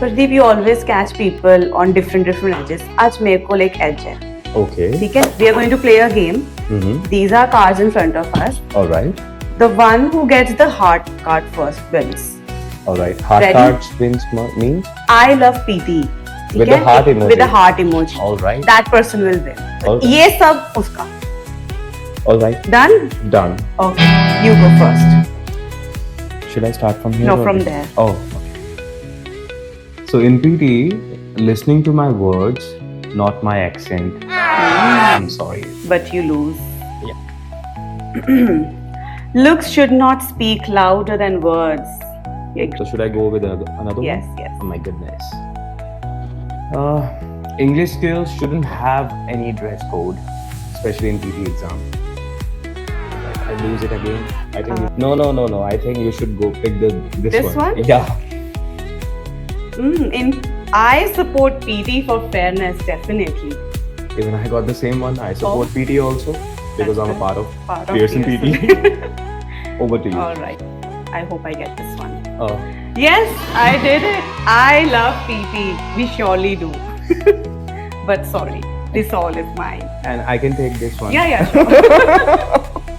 Pradeep, you always catch people on different edges. आज मेरे को एक edge है. Okay. ठीक है? We are going to play a game. These are cards in front of us. All right. The one who gets the heart card first wins. All right. Heart Ready? cards wins means? I love PT. With the heart emoji. With the heart emoji. All right. That person will win. All right. ये सब उसका. All right. Done? Done. Okay. You go first. Should I start from here? No, or- from there. Oh, okay. So in PT, listening to my words, not my accent. I'm sorry. But you lose. Yeah. Looks should not speak louder than words. So should I go with another Yes, one? yes. Oh my goodness. English skills shouldn't have any dress code, especially in PT exam. I lose it again. I think no. I think you should go pick this one? Yeah. I support PT for fairness, definitely. Even I got the same one. I support PT also because I'm a part of Pearson PT. Over to you. All right. I hope I get this one. Oh. Yes, I did it. I love PT. We surely do. But sorry, this all is mine. And I can take this one. Yeah, sure.